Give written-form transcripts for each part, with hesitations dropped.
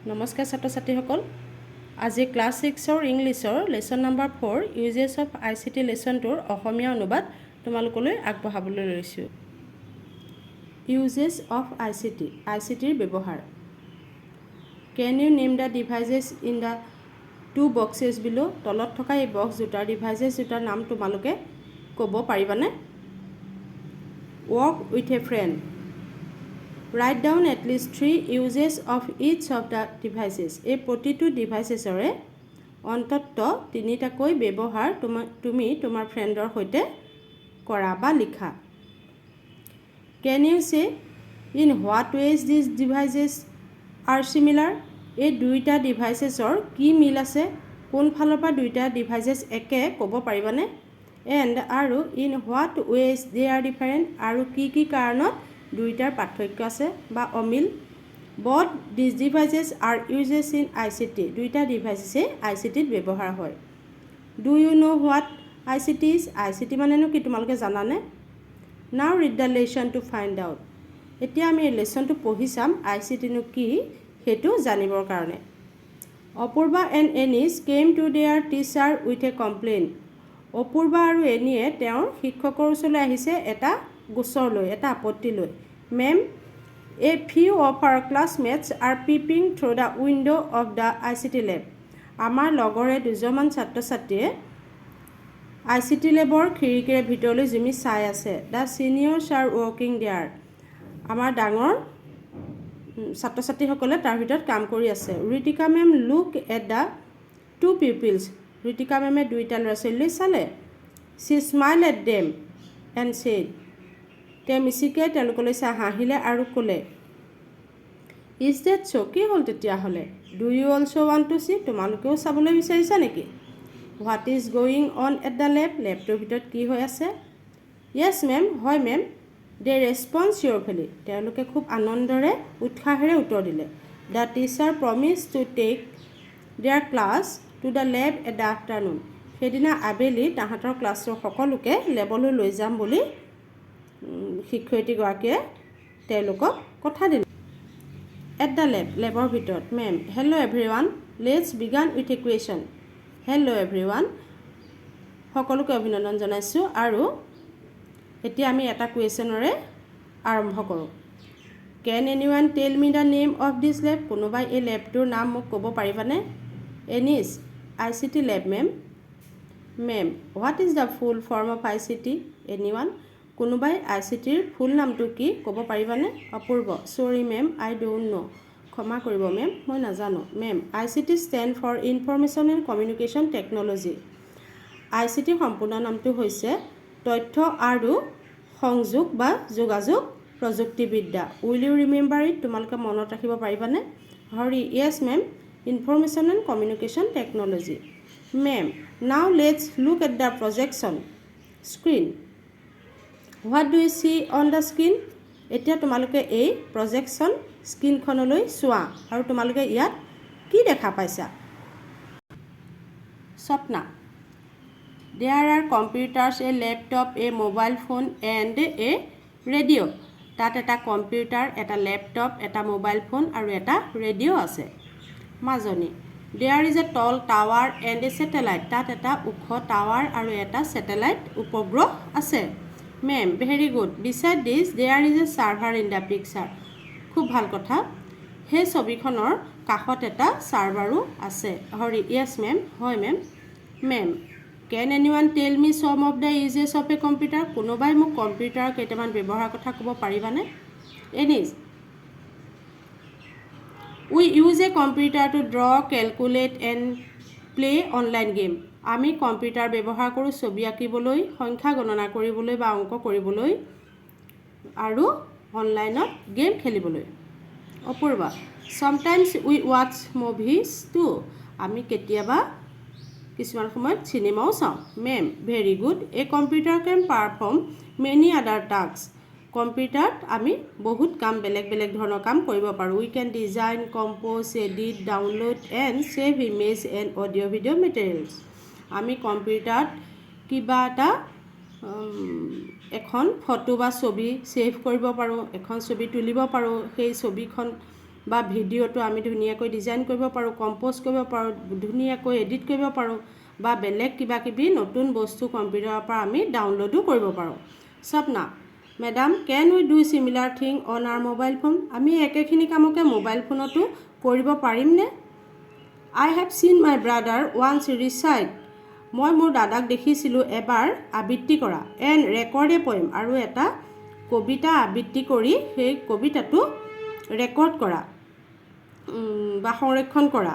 নমস্কাৰ ছাত্ৰ ছাত্ৰীসকল আজি ক্লাছ 6ৰ ইংলিছৰ lesson number 4 uses of ICT লেসনটোৰ অসমীয়া অনুবাদ তোমালোকলৈ আগবঢ়াবলৈ লৈছোঁ। ইউজেছ অফ আইচিটিৰ ব্যৱহাৰ। Can you name the devices in the two boxes below? তলত থকা এই বক্স দুটাৰ ডিভাইজেছ দুটাৰ নাম তোমালোকে ক'ব পাৰিবানে? Work with a friend. Write down at least 3 uses of each of the devices. এই প্ৰতিটো ডিভাইচেছৰে অন্ততঃ তিনিটাকৈ ব্যৱহাৰ তুমি তোমাৰ ফ্ৰেণ্ডৰ সৈতে কৰা বা লিখা। Can you say in what ways these devices are similar? এই দুইটা ডিভাইচেছৰ কি মিল আছে? কোন ফালৰ পৰা দুইটা ডিভাইচেছ একে ক'ব পাৰিবানে? And আৰু in what ways they are different? আৰু কি কাৰণত দুইটাৰ পাৰ্থক্য আছে বা অমিল। Both these devices are uses in ICT. দুইটা ডিভাইচে আইচিটিত ব্যৱহাৰ হয়। Do you know what ICT is? ICT মানেনো কি তোমালোকে জানানে? Now read the lesson to find out. এতিয়া আমি এই লেসনটো পঢ়ি চাম আইচিটিনো কি সেইটো জানিবৰ কাৰণে। Apurva and Anis came to their teacher with a complaint. Apurva আৰু এনিয়ে তেওঁৰ শিক্ষকৰ ওচৰলৈ আহিছে এটা গোচৰ লৈ, এটা আপত্তি লৈ। Ma'am, a few of our classmates are peeping through the window of the ICT lab. আমাৰ লগৰে দুজনমান ছাত্ৰ ছাত্ৰীয়ে ICT লেবৰ খিৰিকীৰে ভিতৰলৈ জুমি চাই আছে। The seniors are working there. আমাৰ ডাঙৰ ছাত্ৰ ছাত্ৰীসকলে তাৰ ভিতৰত কাম কৰি আছে। Ritika ma'am look at the two pupils. Ritika মেমে দুইটা ল'ৰা ছোৱালীলৈ চালে। She smiled at them and said, তেওঁ মিচিকে তেওঁলোকলৈ চাই হাঁহিলে আৰু ক'লে, ইজ ডেট চ' কি হ'ল তেতিয়াহ'লে? Do you also' want to see? তোমালোকেও চাবলৈ বিচাৰিছা নেকি? What is going on at the lab? লেবটোৰ ভিতৰত কি হৈ আছে? য়েছ মেম, হয় মেম। They response cheerfully. তেওঁলোকে খুব আনন্দৰে উৎসাহেৰে উত্তৰ দিলে। The teacher promise to take their class to the lab at the afternoon. সেইদিনা আবেলি তাহাঁতৰ ক্লাছৰ সকলোকে লেবলৈ লৈ যাম বুলি শিক্ষয়িত্ৰীগৰাকীয়ে তেওঁলোকক কথা দিলে। এট দ্য লেবৰ ভিতৰত। Ma'am, hello' everyone, let's began with a question. Hello' everyone, সকলোকে অভিনন্দন জনাইছোঁ আৰু এতিয়া আমি এটা কুৱেশ্যনৰে আৰম্ভ কৰোঁ। কেন এনিৱান tell me the name of this lab? কোনোবাই এই লেবটোৰ নাম মোক ক'ব পাৰিবানে? Anish, ICT lab ma'am. Ma'am, what is the full form of ICT? এনিৱান, কোনোবাই ICTৰ ফুল নামটো কি ক'ব পাৰিবানে? অপূৰ্ব, চৰি মেম, আই ডোণ্ট ন'। ক্ষমা কৰিব মেম, মই নাজানো। Ma'am, ICT stand for information and communication technology. ICT সম্পূৰ্ণ নামটো হৈছে তথ্য আৰু সংযোগ বা যোগাযোগ প্ৰযুক্তিবিদ্যা। Will you remember it? তোমালোকে মনত ৰাখিব পাৰিবানে? Hari, yes ma'am, information and communication technology. Ma'am, now let's look at the projection screen. What do you see on the screen? এতিয়া তোমালোকে এই প্ৰজেকশ্যন স্ক্ৰীনখনলৈ চোৱা আৰু তোমালোকে ইয়াত কি দেখা পাইছা? Swapna, there are computers, a laptop, a mobile phone and a radio'. তাত এটা কম্পিউটাৰ, এটা লেপটপ, এটা মোবাইল ফোন আৰু এটা ৰেডিঅ' আছে। Majoni, there is a tall tower and a satellite. তাত এটা ওখ টাৱাৰ আৰু এটা ছেটেলাইট উপগ্ৰহ আছে। Ma'am, very good. Beside this there is a server in the picture. খুব ভাল কথা। সেই ছবিখনৰ কাষত এটা ছাৰ্ভাৰো আছে। হৰি, য়েছ মেম, হয় মেম। মেম, কেন এনিৱান tell me some of the uses of a computer? কোনোবাই মোক কম্পিউটাৰৰ কেইটামান ব্যৱহাৰৰ কথা ক'ব পাৰিবানে? Anish, we use a computer to draw, calculate and play online game. আমি কম্পিউটাৰ ব্যৱহাৰ কৰোঁ ছবি আঁকিবলৈ, সংখ্যা গণনা কৰিবলৈ বা অংক কৰিবলৈ আৰু অনলাইনত গেম খেলিবলৈ। অপূৰ্বা, চামটাইমছ উই ৱাটছ মুভিজ টু। আমি কেতিয়াবা কিছুমান সময়ত চিনেমাও চাওঁ। Ma'am, very good. A computer can perform many other task. কম্পিউটাৰত আমি বহুত কাম, বেলেগ বেলেগ ধৰণৰ কাম কৰিব পাৰোঁ। We can design, compose, edit, download and save image and audio' video' materials. আমি কম্পিউটাৰত কিবা এটা এখন ফটো বা ছবি ছেভ কৰিব পাৰোঁ, এখন ছবি তুলিব পাৰোঁ, সেই ছবিখন বা ভিডিঅ'টো আমি ধুনীয়াকৈ ডিজাইন কৰিব পাৰোঁ, কম্প'জ কৰিব পাৰোঁ, ধুনীয়াকৈ এডিট কৰিব পাৰোঁ, বা বেলেগ কিবা কিবি নতুন বস্তু কম্পিউটাৰৰ পৰা আমি ডাউনলোডো কৰিব পাৰোঁ। Swapna, madam can we do similar thing on our mobile phone? আমি একেখিনি কামকে মোবাইল ফোনতো কৰিব পাৰিমনে? আই হেভ চিন মাই ব্ৰাদাৰ ওৱান্স ৰিচাইট, মই মোৰ দাদাক দেখিছিলোঁ এবাৰ আবৃত্তি কৰা, এণ্ড ৰেকৰ্ড এ পয়েম, আৰু এটা কবিতা আবৃত্তি কৰি সেই কবিতাটো ৰেকৰ্ড কৰা বা সংৰক্ষণ কৰা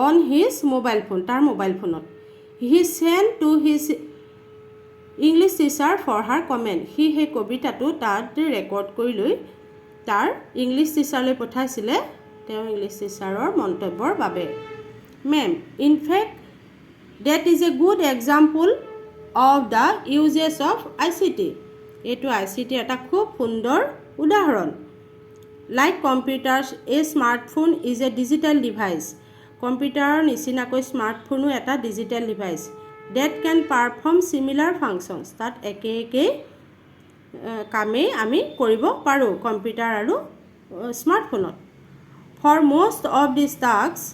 অন হিজ মোবাইল ফোন, তাৰ মোবাইল ফোনত। He send to his English teacher for her comment, সি সেই কবিতাটো তাত ৰেকৰ্ড কৰি লৈ তাৰ ইংলিছ টিচাৰলৈ পঠাইছিলে তেওঁ ইংলিছ টিচাৰৰ মন্তব্যৰ বাবে। Ma'am, in fact that is a good example of the uses of ICT, এইটো ICT এটা খুব সুন্দৰ উদাহৰণ। Like computers, a smartphone is a digital device, কম্পিউটাৰৰ নিচিনাকৈ স্মাৰ্টফোনো এটা digital device that can perform similar functions, তাত একে কামেই আমি কৰিব পাৰোঁ কম্পিউটাৰ আৰু স্মাৰ্টফোনত। ফৰ most of these tasks,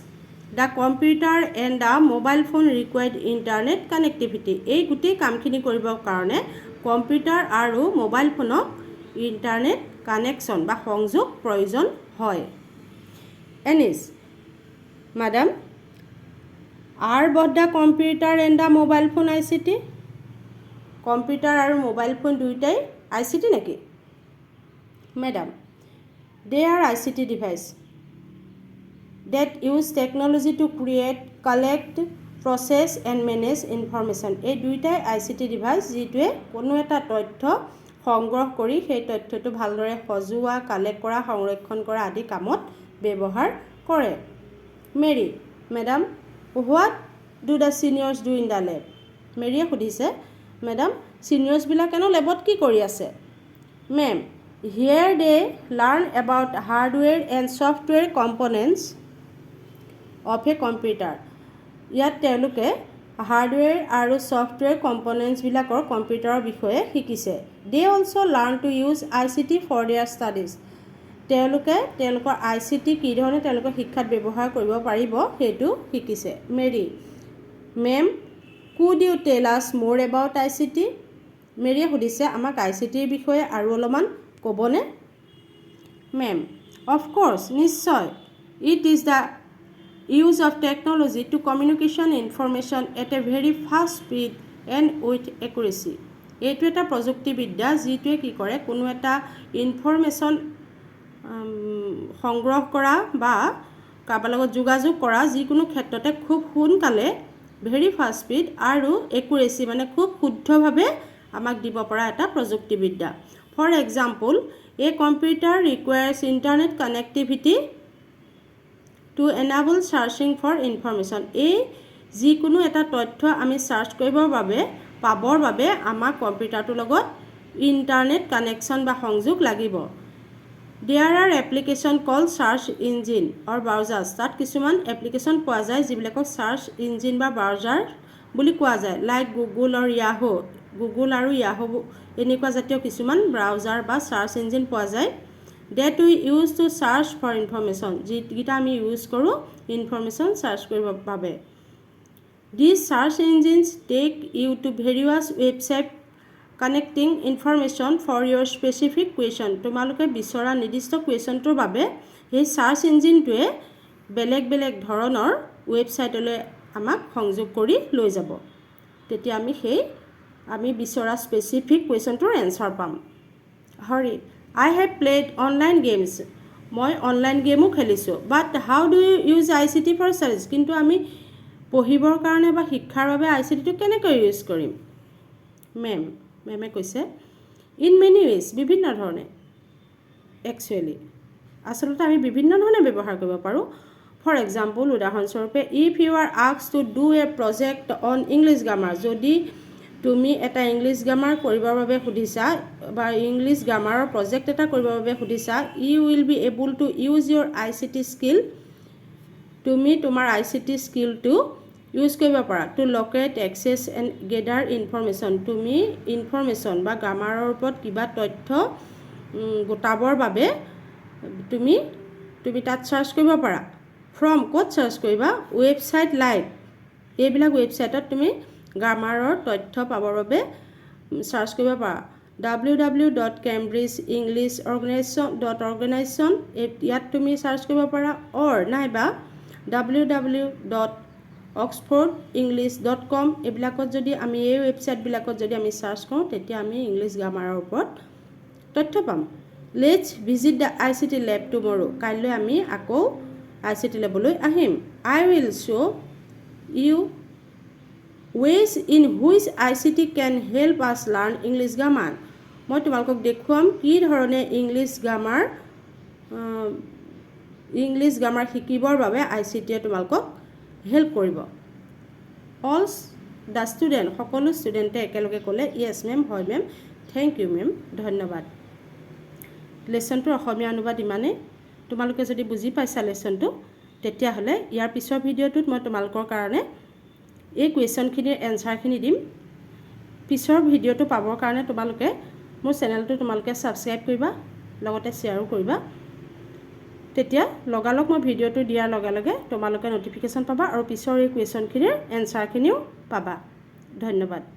the computer and the mobile phone required internet connectivity, এই গোটেই কামখিনি কৰিবৰ কাৰণে কম্পিউটাৰ আৰু মোবাইল ফোনক ইণ্টাৰনেট কানেকশ্যন বা সংযোগ প্ৰয়োজন হয়। Anish, madam are both the computer and the mobile phone ICT, computer আৰু মোবাইল ফোন দুয়োটাই ICT নেকি? Madam, they are ICT devices that use technology to create, collect, process and manage information, এই দুইটাই ICT device যিটোৱে কোনো এটা তথ্য সংগ্ৰহ কৰি সেই তথ্যটো ভালদৰে সজোৱা, কালেক্ট কৰা, সংৰক্ষণ কৰা আদি কামত ব্যৱহাৰ কৰে। Mary, madam what do the seniors do in the lab, মেৰীয়ে সুধিছে মেডাম ছিনিয়ৰ্ছবিলাকেনো লেবত কি কৰি আছে? Ma'am, here they learn about hardware and software components of a computer, ইয়াত তেওঁলোকে হাৰ্ডৱেৰ আৰু ছফ্টৱেৰ কম্পনেণ্টছবিলাকৰ কম্পিউটাৰৰ বিষয়ে শিকিছে। They also' learn to use ICT for their studies, তেওঁলোকে তেওঁলোকৰ ICT কি ধৰণে তেওঁলোকৰ শিক্ষাত ব্যৱহাৰ কৰিব পাৰিব সেইটো শিকিছে। Marie, ma'am could you tell আছ মোৰ এবাউট ICT, মেৰীয়ে সুধিছে আমাক ICTৰ বিষয়ে আৰু অলপমান ক'বনে? মেম, অফক'ৰ্ছ, নিশ্চয়, it is the use of technology to communication information at a very fast speed and with accuracy, এইটো এটা প্ৰযুক্তিবিদ্যা যিটোৱে কি কৰে কোনো এটা ইনফৰমেশ্যন সংগ্ৰহ কৰা বা কাৰোবাৰ লগত যোগাযোগ কৰা যিকোনো ক্ষেত্ৰতে খুব সোনকালে ভেৰি ফাষ্ট স্পীড আৰু একুৰেচি মানে খুব শুদ্ধভাৱে আমাক দিব পৰা এটা প্ৰযুক্তিবিদ্যা। For example, a computer requires internet connectivity to enable searching for information, এই যিকোনো এটা তথ্য আমি চাৰ্চ কৰিবৰ বাবে পাবৰ বাবে আমাক কম্পিউটাৰটোৰ লগত ইণ্টাৰনেট কানেকশ্যন বা সংযোগ লাগিব। There are application call search engine or browsers, তাত কিছুমান এপ্লিকেশ্যন পোৱা যায় যিবিলাকক চাৰ্চ ইঞ্জিন বা ব্ৰাউজাৰ বুলি কোৱা যায়, like Google or Yahoo, Google আৰু য়াহু এনেকুৱা জাতীয় কিছুমান ব্ৰাউজাৰ বা চাৰ্চ ইঞ্জিন পোৱা যায়। That we use to search for information, যিকেইটা আমি ইউজ কৰোঁ ইনফৰমেশ্যন চাৰ্চ কৰিবৰ বাবে। This search engines take you to various website connecting information for your specific question, তোমালোকে বিচৰা নিৰ্দিষ্ট কুৱেশ্যনটোৰ বাবে সেই চাৰ্চ ইঞ্জিনটোৱে বেলেগ বেলেগ ধৰণৰ ৱেবছাইটলৈ আমাক সংযোগ কৰি লৈ যাব, তেতিয়া আমি বিচৰা স্পেচিফিক কুৱেশ্যনটোৰ এনচাৰ পাম। Hari, I have played online games, মই অনলাইন গেমো খেলিছোঁ। But how do you use ICT for studies, কিন্তু আমি পঢ়িবৰ কাৰণে বা শিক্ষাৰ বাবে ICTটো কেনেকৈ ইউজ কৰিম? মেমে কৈছে ইন মেনি ৱেজ, বিভিন্ন ধৰণে। আচলতে আমি বিভিন্ন ধৰণে ব্যৱহাৰ কৰিব পাৰোঁ। ফৰ এক্সাম্পল, উদাহৰণস্বৰূপে, if you are asked to do a project on English grammar, যদি তুমি এটা ইংলিছ গ্ৰামাৰ কৰিবৰ বাবে সুধিছা বা ইংলিছ গ্ৰামাৰৰ প্ৰজেক্ট এটা কৰিবৰ বাবে সুধিছা, you will be able to use your ICT skill, তুমি তোমাৰ ICT স্কিলটো ইউজ কৰিব পাৰা to locate, access and gather information, তুমি ইনফৰমেশ্যন বা গ্ৰামাৰৰ ওপৰত কিবা তথ্য গোটাবৰ বাবে তুমি তুমি তাত সাৰ্চ কৰিব পাৰা ফ্ৰম ক'ত সাৰ্চ কৰিবা ৱেবছাইট লাইভ এইবিলাক ৱেবছাইটত তুমি গ্ৰামাৰৰ তথ্য পাবৰ বাবে সাৰ্চ কৰিব পাৰা www.cambridgeenglishorganization ইয়াত তুমি সাৰ্চ কৰিব পাৰা অৰ নাইবা www.oxfordenglish.com এইবিলাকত যদি আমি এই ৱেবছাইটবিলাকত যদি আমি সাৰ্চ কৰোঁ তেতিয়া আমি ইংলিছ গ্ৰামাৰৰ ওপৰত তথ্য পাম let's visit the ICT lab tomorrow কাইলৈ আমি আকৌ ICT লেবলৈ আহিম I will show' you ways in which ICT can help us learn English grammar মই তোমালোকক দেখুৱাম কি ধৰণে ইংলিছ গ্ৰামাৰ শিকিবৰ বাবে ICT এ তোমালোকক হেল্প কৰিব অল দ্য ষ্টুডেণ্ট সকলো ষ্টুডেণ্টে একেলগে ক'লে ইয়েছ মেম হয় মেম থেংক ইউ মেম ধন্যবাদ লেচনটোৰ অসমীয়া অনুবাদ ইমানেই তোমালোকে যদি বুজি পাইছা লেচনটো তেতিয়াহ'লে ইয়াৰ পিছৰ ভিডিঅ'টোত মই তোমালোকৰ কাৰণে এই কুৱেশ্যনখিনিৰ এনচাৰখিনি দিম পিছৰ ভিডিঅ'টো পাবৰ কাৰণে তোমালোকে মোৰ চেনেলটো তোমালোকে ছাবস্ক্ৰাইব কৰিবা লগতে শ্বেয়াৰো কৰিবা তেতিয়া লগালগ মই ভিডিঅ'টো দিয়াৰ লগে লগে তোমালোকে নটিফিকেশ্যন পাবা আৰু পিছৰ এই কুৱেশ্যনখিনিৰ এনচাৰখিনিও পাবা ধন্যবাদ